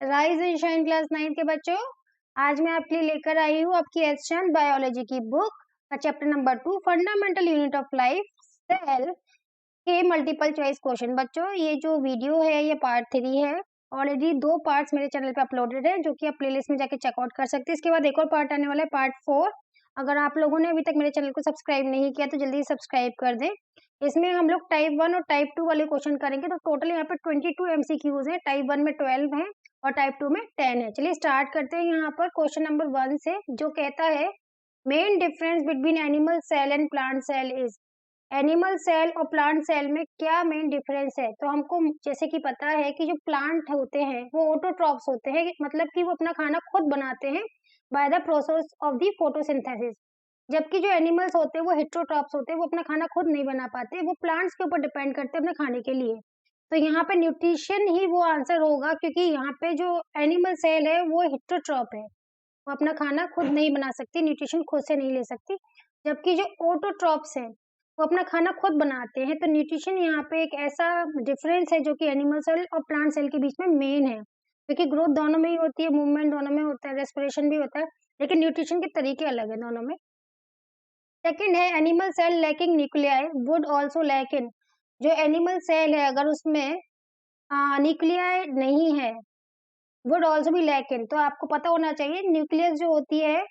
Rise and shine class 9 के बच्चों, आज मैं आपके लिए लेकर आई हूँ आपकी एसचैन बायोलॉजी की बुक का chapter number 2 fundamental unit of life cell के मल्टीपल चॉइस क्वेश्चन। बच्चों, ये जो वीडियो है ये पार्ट 3 है। ऑलरेडी 2 पार्ट्स मेरे चैनल पे अपलोडेड है जो कि आप प्लेलिस्ट में जाके चेकआउट कर सकते हैं। इसके बाद एक और पार्ट आने वाला है, पार्ट 4। अगर आप लोगों ने अभी तक मेरे चैनल को सब्सक्राइब नहीं किया तो जल्दी सब्सक्राइब कर दें। इसमें हम लोग टाइप 1 और टाइप 2 वाले क्वेश्चन करेंगे। तो टोटल यहाँ पे 22 एमसीक्यूज हैं। टाइप 1 में 12 हैं और टाइप 2 में 10 है। चलिए स्टार्ट करते हैं यहाँ पर क्वेश्चन नंबर 1 से, जो कहता है main difference between animal cell and plant cell is. Animal cell और प्लांट सेल में क्या मेन डिफरेंस है? तो हमको जैसे कि पता है कि जो प्लांट होते हैं वो ऑटोट्रॉप्स होते हैं, मतलब कि वो अपना खाना खुद बनाते हैं by the process of the photosynthesis. जबकि जो एनिमल्स होते हैं वो हेट्रोट्रॉप्स होते हैं, वो अपना खाना खुद नहीं बना पाते, वो प्लांट्स के ऊपर डिपेंड करते हैं अपने खाने के लिए। तो यहाँ पे न्यूट्रिशन ही वो आंसर होगा, क्योंकि यहाँ पे जो एनिमल सेल है वो हेट्रोट्रॉप है, वो अपना खाना खुद नहीं बना सकती, न्यूट्रिशन खुद से नहीं ले सकती। जबकि जो ऑटोट्रॉप्स है वो अपना खाना खुद बनाते हैं। तो न्यूट्रिशन यहाँ पे एक ऐसा डिफरेंस है जो कि एनिमल सेल और प्लांट सेल के बीच में मेन है, क्योंकि ग्रोथ दोनों में ही होती है, मूवमेंट दोनों में होता है, रेस्पिरेशन भी होता है, लेकिन न्यूट्रिशन के तरीके अलग है दोनों में। सेकंड है animal cell lacking nuclei would also lack in. जो एनिमल सेल है अगर उसमें न्यूक्लियाई नहीं है, would also be lack in. तो आपको पता होना चाहिए न्यूक्लियस जो होती है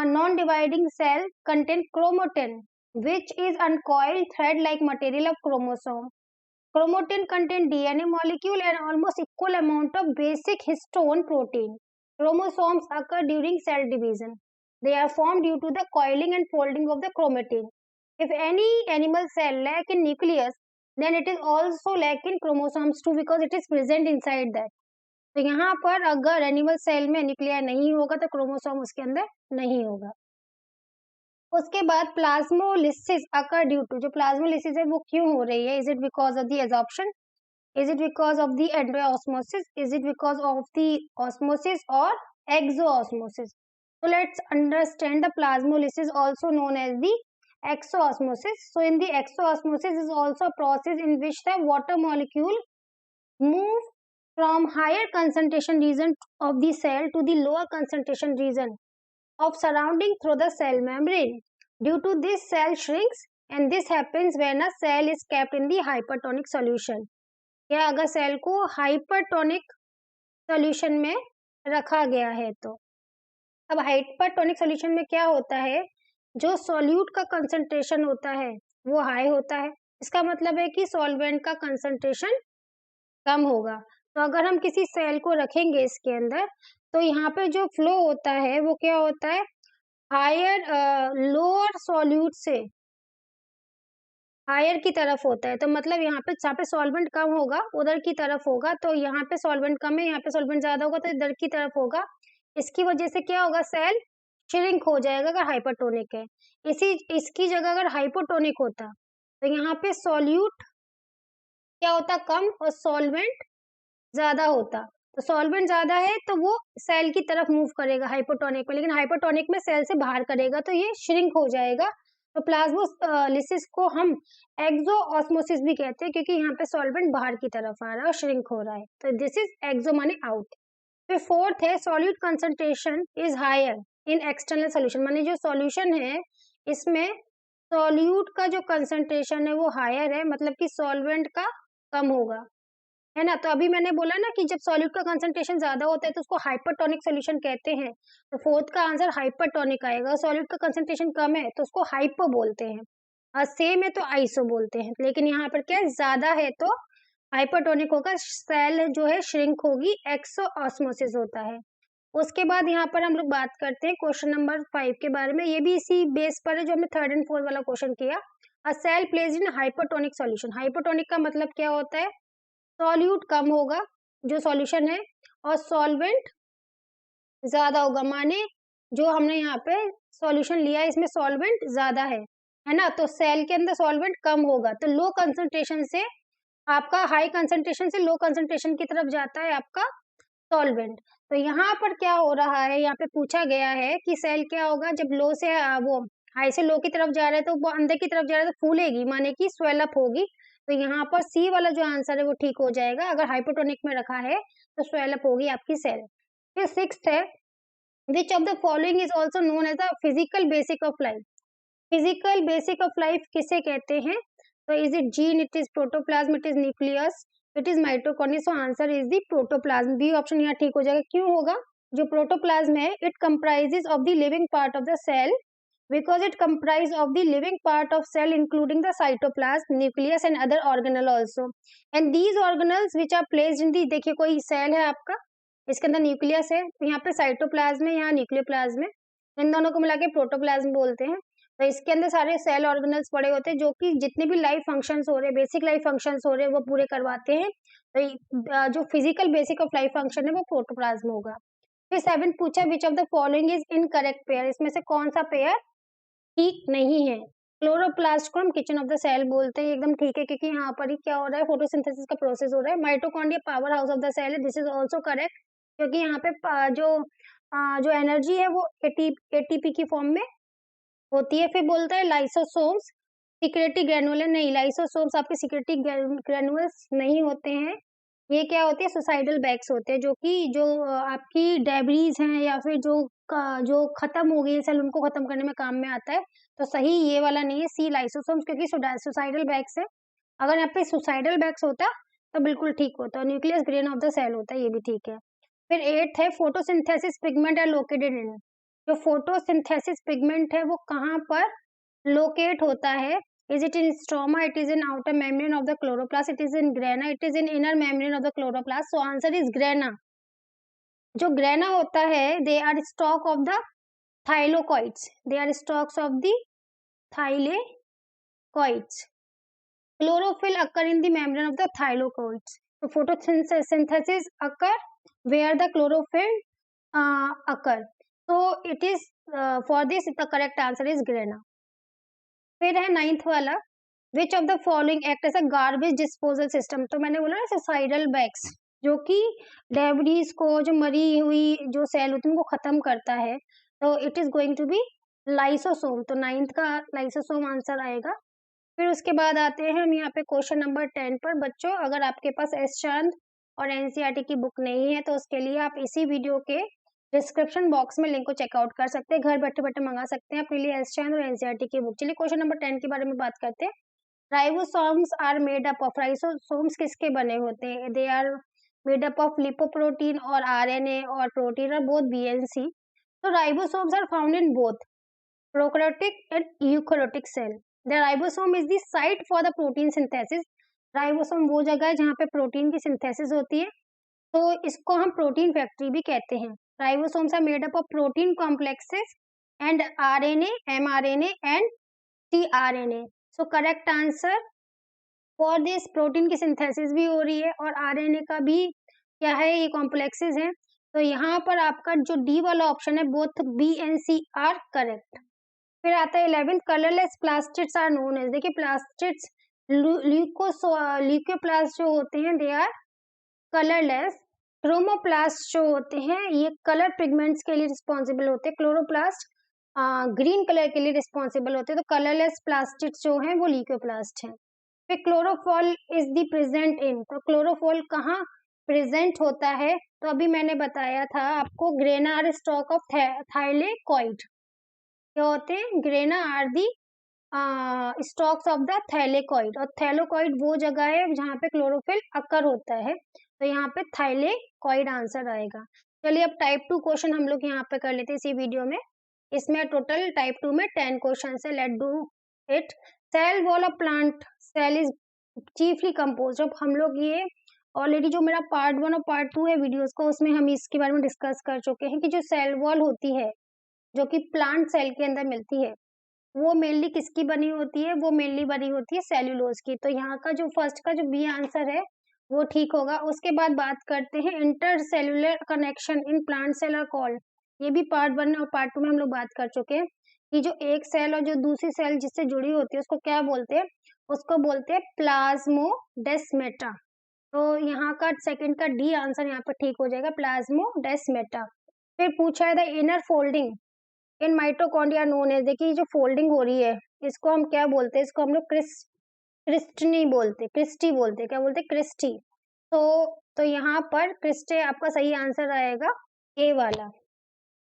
non dividing cell contain chromatin which is uncoiled thread like material of chromosome. Chromatin contain DNA molecule and almost equal amount of basic histone protein. Chromosomes occur during cell division. They are formed due to the coiling and folding of the chromatin. If any animal cell lack in nucleus, then it is also lack in chromosomes too because it is present inside that. तो यहाँ पर अगर animal cell में nuclear नहीं होगा तो chromosome उसके अंदर नहीं होगा। उसके बाद प्लाज्मोलिसिस अकर ड्यू टू। जो प्लाज्मोलिसिस है वो क्यों हो रही है? Is it because of the absorption, is it because of the endosmosis, is it because of the osmosis और एक्सोऑस्मोसिस? so let's understand the plasmolysis also known as the exoosmosis. So in the exoosmosis is also a process in which the water molecule move from higher concentration region of the cell to the lower concentration region of surrounding through the cell membrane. Due to this, cell shrinks and this happens when a cell is kept in the hypertonic solution. या अगर cell को hypertonic solution में रखा गया है तो। अब hypertonic solution में क्या होता है? जो सॉल्यूट का कंसंट्रेशन होता है वो हाई होता है, इसका मतलब है कि सॉल्वेंट का कंसंट्रेशन कम होगा। तो अगर हम किसी सेल को रखेंगे इसके अंदर तो यहाँ पे जो फ्लो होता है वो क्या होता है? हायर लोअर सॉल्यूट से हायर की तरफ होता है। तो मतलब यहाँ पे जहाँ पे सॉल्वेंट कम होगा उधर की तरफ होगा, तो यहाँ पे सॉल्वेंट कम है, यहाँ पे सॉल्वेंट ज्यादा होगा तो इधर की तरफ होगा। इसकी वजह से क्या होगा? सेल श्रिंक हो जाएगा अगर हाइपरटोनिक है। इसकी जगह अगर हाइपोटोनिक होता तो यहाँ पे सॉल्यूट क्या होता? कम और सॉल्वेंट ज्यादा होता। तो सॉल्वेंट ज्यादा है तो वो सेल की तरफ मूव करेगा हाइपोटोनिक में, लेकिन हाइपोटोनिक में सेल से बाहर करेगा तो ये श्रिंक हो जाएगा। तो प्लाज्मोलिसिस को हम एक्सोऑस्मोसिस भी कहते हैं, क्योंकि यहाँ पे सॉल्वेंट बाहर की तरफ आ रहा है और श्रिंक हो रहा है। तो दिस इज एक्सो माने आउट। फिर फोर्थ है solute concentration is higher in external solution. माने जो सॉल्यूशन है इसमें सॉल्यूट का जो कंसंट्रेशन है वो हायर है, मतलब कि सॉल्वेंट का कम होगा, है ना। तो अभी मैंने बोला ना कि जब सॉल्यूट का कंसंट्रेशन ज्यादा होता है तो उसको हाइपरटोनिक सॉल्यूशन कहते हैं। तो फोर्थ का आंसर हाइपरटोनिक आएगा। सॉल्यूट का कंसंट्रेशन कम है तो उसको हाइपो बोलते हैं, और सेम है तो आइसो बोलते हैं। लेकिन यहाँ पर क्या ज्यादा है तो हाइपरटोनिक होगा, सेल जो है श्रिंक होगी, एक्सोऑस्मोसिस होता है। उसके बाद यहाँ पर हम लोग बात करते हैं क्वेश्चन नंबर 5 के बारे में। ये भी इसी बेस पर है जो हमने 3rd एंड 4th वाला क्वेश्चन किया। A cell place in hypertonic solution. Hypertonic का मतलब क्या होता है? सॉल्यूट कम होगा जो सॉल्यूशन है और सॉल्वेंट ज्यादा होगा। माने जो हमने यहाँ पे सॉल्यूशन लिया है इसमें सॉल्वेंट ज्यादा है ना। तो सेल के अंदर सॉल्वेंट कम होगा तो लो कंसंट्रेशन से आपका हाई कंसंट्रेशन से लो कंसंट्रेशन की तरफ जाता है आपका सॉल्वेंट। तो यहाँ पर क्या हो रहा है? यहाँ पे पूछा गया है कि सेल क्या होगा जब लो से वो हाई से लो की तरफ जा रहा है, तो वो अंदर की तरफ जा रहा है तो फूलेगी, माने कि स्वेल अप होगी। तो यहाँ पर सी वाला जो आंसर है वो ठीक हो जाएगा। अगर हाइपोटोनिक में रखा है तो स्वेल अप होगी आपकी सेल। फिर सिक्स्थ है, which of the following is also known as the physical basic of life. Physical basic of life किसे कहते हैं? तो is it gene, it is protoplasm, it is nucleus, it is mitochondria. So answer is the protoplasm. B option यहाँ ठीक हो जाएगा। क्यों होगा? जो प्रोटोप्लाज्म है, it comprises of the living part of the cell, because it comprise of the living part of cell including the cytoplasm, nucleus and other organelle also, and these organelles which are placed in the, देखिए कोई cell है आपका, इसके अंदर nucleus है, तो यहाँ पे साइटोप्लाज्म है, यहाँ न्यूक्लियोप्लाज्म है, इन दोनों को मिला के प्रोटोप्लाज्म बोलते हैं। तो इसके अंदर सारे सेल ऑर्गेनल्स पड़े होते हैं जो कि जितने भी लाइफ फंक्शंस हो रहे हैं, बेसिक लाइफ फंक्शंस हो रहे हैं, वो पूरे करवाते हैं। तो जो physical basic of life function है वो प्रोटोप्लाज्म होगा। फिर 7 पूछा, विच of the following is incorrect pair, इसमें से कौन सा पेयर ठीक नहीं है? क्लोरोप्लास्ट को हम किचन ऑफ द सेल बोलते हैं, एकदम ठीक है, क्योंकि यहाँ पर ही क्या हो रहा है, फोटोसिंथेसिस का प्रोसेस हो रहा है। Mitochondria power house of the cell है, दिस इज आल्सो करेक्ट, क्योंकि यहाँ पे जो एनर्जी है वो एटीपी की फॉर्म में होती है। फिर बोलता है लाइसोसोम्स सिक्रेटरी ग्रेनुलर, नहीं, लाइसोसोम्स आपके सिक्रेटरी ग्रेनुल्स नहीं होते हैं, ये क्या होते हैं, सुसाइडल बैग्स होते हैं, जो कि आपकी डेब्रीज हैं या फिर जो खत्म हो गई सेल उनको खत्म करने में काम में आता है। तो सही ये वाला नहीं है, सी लाइसोसोम्स, क्योंकि सुसाइडल बैग्स है। अगर यहाँ पे सुसाइडल बैग्स होता तो बिल्कुल ठीक होता, nucleus grain of the cell होता, ये भी ठीक है। फिर 8 है, photosynthesis pigment are located in, जो फोटोसिंथेसिस पिगमेंट है वो कहाँ पर लोकेट होता है? Is it in stroma? It is in outer membrane of the chloroplast. It is in grana. It is in inner membrane of the chloroplast. So answer is grana. जो grana होता है, they are stalk of the thylakoids. They are stalks of the thylakoids. Chlorophyll occur in the membrane of the thylakoids. So photosynthesis occur where the chlorophyll occur. So it is for this the correct answer is grana. फिर है 9th वाला, which of the following act as a garbage disposal system. तो मैंने बोला ना suicidal bags, जो कि debris को, जो मरी हुई जो सेल होती है उनको खत्म करता है, तो it is going to be lysosome. तो 9th का लाइसोसोम आंसर आएगा। फिर उसके बाद आते हैं हम यहाँ पे क्वेश्चन नंबर 10 पर। बच्चों, अगर आपके पास एस चांद और एनसीईआरटी की बुक नहीं है तो उसके लिए आप इसी वीडियो के डिस्क्रिप्शन बॉक्स में लिंक को चेकआउट कर सकते हैं, घर बैठे बैठे मंगा सकते हैं अपने लिए एस चांद और एनसीईआरटी की बुक। चलिए क्वेश्चन नंबर 10 के बारे में बात करते हैं। Ribosomes are made up of, ribosomes किसके बने होते हैं? They are made up of lipoprotein और आरएनए और प्रोटीन और बोथ बी एंड सी। तो ribosomes are found in both prokaryotic and eukaryotic cell. The ribosome is the site for the protein synthesis. Ribosome वो जगह है जहाँ पे protein की सिंथेसिस होती है, तो इसको हम प्रोटीन फैक्ट्री भी कहते हैं। Ribosomes are made up of protein complexes and RNA, mRNA and tRNA. So correct answer for this, protein की सिंथेसिस भी हो रही है और आरएनए का भी क्या है, ये कॉम्प्लेक्सेस हैं। तो यहाँ पर आपका जो डी वाला ऑप्शन है, both B and C are correct. फिर आता है 11th, colourless plastids are known as. देखिए प्लास्टिड्स, ल्यूकोप्लास्ट जो होते हैं दे आर कलरलेस। क्रोमोप्लास्ट जो होते हैं ये कलर पिगमेंट्स के लिए रिस्पॉन्सिबल होते हैं। क्लोरोप्लास्ट ग्रीन कलर के लिए रिस्पॉन्सिबल होते हैं। तो कलरलेस प्लास्टिड्स जो हैं वो ल्यूकोप्लास्ट हैं। फिर क्लोरोफॉल इज द प्रेजेंट इन, तो क्लोरोफॉल कहाँ प्रेजेंट होता है? तो अभी मैंने बताया था आपको, grana are stock of thylakoid. क्या होते हैं? Grana are the stocks of the thylakoid, और थैलेकॉइड वो जगह है जहाँ पे क्लोरोफिल अकर होता है, तो यहाँ पे थाइलेकॉइड आंसर आएगा। चलिए अब टाइप 2 क्वेश्चन हम लोग यहाँ पे कर लेते हैं इसी वीडियो में। इसमें टोटल टाइप 2 में 10 क्वेश्चन है, let do it. Cell wall of plant cell is chiefly compose. अब हम लोग ये ऑलरेडी जो मेरा पार्ट 1 और पार्ट 2 है वीडियोस को, उसमें हम इसके बारे में डिस्कस कर चुके हैं कि जो सेल वॉल होती है जो कि प्लांट सेल के अंदर मिलती है, वो मेनली किसकी बनी होती है? वो मेनली बनी होती है सेल्यूलोज की। तो यहाँ का जो फर्स्ट का जो बी आंसर है वो ठीक होगा। उसके बाद बात करते हैं intercellular connection in plant cell are called. ये भी पार्ट 1 और पार्ट 2 में हम लोग बात कर चुके हैं कि जो एक सेल और जो दूसरी सेल जिससे जुड़ी होती है उसको क्या बोलते हैं? उसको बोलते हैं प्लाज्मोडेस्मेटा। तो यहाँ का सेकंड का डी आंसर यहाँ पर ठीक हो जाएगा, प्लाज्मोडेस्मेटा। फिर पूछा है the inner folding in mitochondria known है। देखिए जो फोल्डिंग हो रही है इसको हम क्या बोलते हैं? इसको हम लोग क्रिस्टी बोलते हैं। क्या बोलते हैं? क्रिस्टी। तो यहाँ पर क्रिस्टे आपका सही आंसर आएगा ए वाला।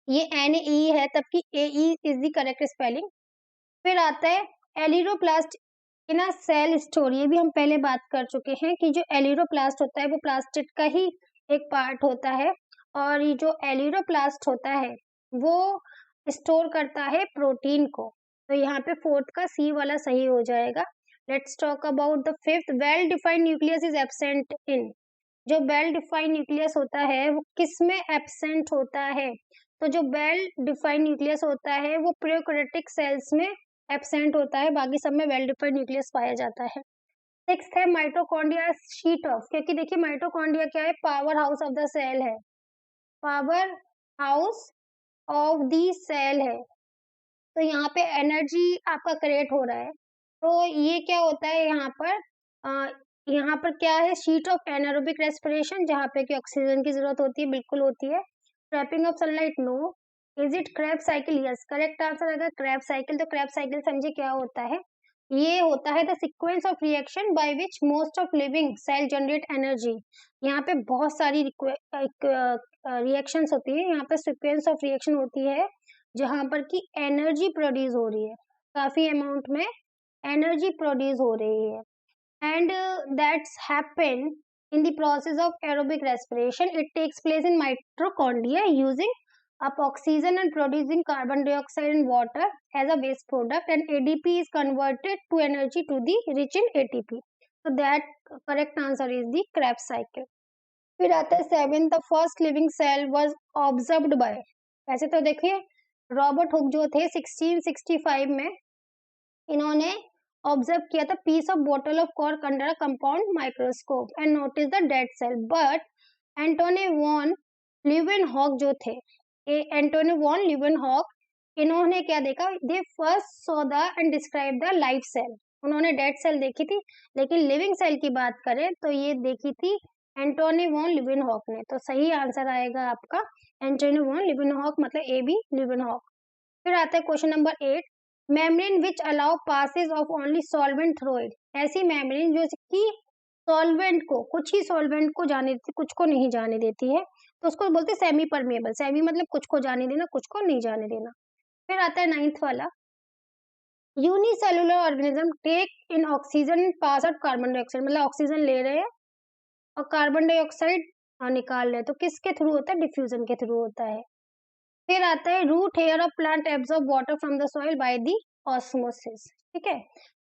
ये NE है तब की AE is the correct spelling. फिर आता है एलिरोप्लास्ट इन अ सेल स्टोर। ये भी हम पहले बात कर चुके हैं कि जो एलिरोप्लास्ट होता है वो प्लास्टिड का ही एक पार्ट होता है, और ये जो एलिरोप्लास्ट होता है वो स्टोर करता है प्रोटीन को। तो यहाँ पे फोर्थ का सी वाला सही हो जाएगा। Let's talk about the fifth. Well defined nucleus is absent in. जो वेल डिफाइंड न्यूक्लियस होता है वो किस में एब्सेंट होता है? तो जो वेल डिफाइंड न्यूक्लियस होता है वो प्रोकैरियोटिक सेल्स में एब्सेंट होता है, बाकी सब में वेल डिफाइंड न्यूक्लियस पाया जाता है। सिक्स्थ है माइटोकॉन्ड्रिया शीट ऑफ, क्योंकि देखिए माइटोकॉन्ड्रिया क्या है? Power house of the cell है, power house of the cell है। तो यहाँ पे एनर्जी आपका क्रिएट हो रहा है। तो ये क्या होता है यहाँ पर क्या है? शीट ऑफ एनारोबिक रेस्पिरेशन, जहाँ पे कि ऑक्सीजन की जरूरत होती है, बिल्कुल होती है। Trapping of sunlight, no. Is it Krebs cycle? Yes, correct answer अगर क्रैब साइकिल। तो क्रैब साइकिल समझे क्या होता है? ये होता है the sequence of reaction by which most of living cell generate energy. यहाँ पे बहुत सारी रिएक्शंस होती है, यहाँ पे सीक्वेंस ऑफ रिएक्शन होती है जहां पर की एनर्जी प्रोड्यूस हो रही है, काफी अमाउंट में एनर्जी प्रोड्यूस हो रही है। And that's happen in the process of aerobic respiration. It takes place in mitochondria using up oxygen and producing carbon dioxide and water as a waste product, and ADP is converted to energy to the rich in ATP. So that correct answer is the Krebs cycle. फिर आता है seven, the first living cell was observed by. वैसे तो देखिए Robert Hooke जो थे 1665 में इन्होंने ऑब्जर्व किया था piece of bottle of cork under a compound microscope and notice the dead cell. But Antonie van Leeuwenhoek जो थे, एंटोनी वॉन ल्यूवेनहॉक, इन्होंने क्या देखा? They first saw the and describe the life cell. उन्होंने dead cell देखी थी, लेकिन living cell की बात करें तो ये देखी थी एंटोनी वॉन ल्यूवेनहॉक ने। तो सही आंसर आएगा आपका एंटोनी वॉन ल्यूवेनहॉक, मतलब ए बी ल्यूवेनहॉक। फिर आता है question number 8, membrane which allow passage of only solvent through it. ऐसी मेम्ब्रेन जो कि सॉल्वेंट को, कुछ ही सॉल्वेंट को जाने देती, कुछ को नहीं जाने देती है, तो उसको बोलते हैं सेमी परमेबल। सेमी मतलब कुछ को जाने देना, कुछ को नहीं जाने देना। फिर आता है नाइन्थ वाला, unicellular organism take in oxygen pass out carbon dioxide, मतलब ऑक्सीजन ले रहे हैं और कार्बन डाइऑक्साइड निकाल रहे हैं, तो किसके थ्रू होता है? डिफ्यूजन के थ्रू होता है। फिर आता है root hair of plant absorb water from the soil by the osmosis. ठीक है,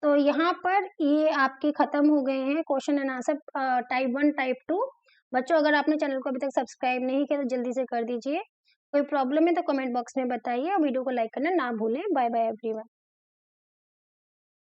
तो यहाँ पर ये आपके खत्म हो गए हैं question and answer type 1 type 2। बच्चों अगर आपने चैनल को अभी तक सब्सक्राइब नहीं किया तो जल्दी से कर दीजिए। कोई प्रॉब्लम है तो कमेंट बॉक्स में बताइए और वीडियो को लाइक करना ना भूलें। Bye bye everyone.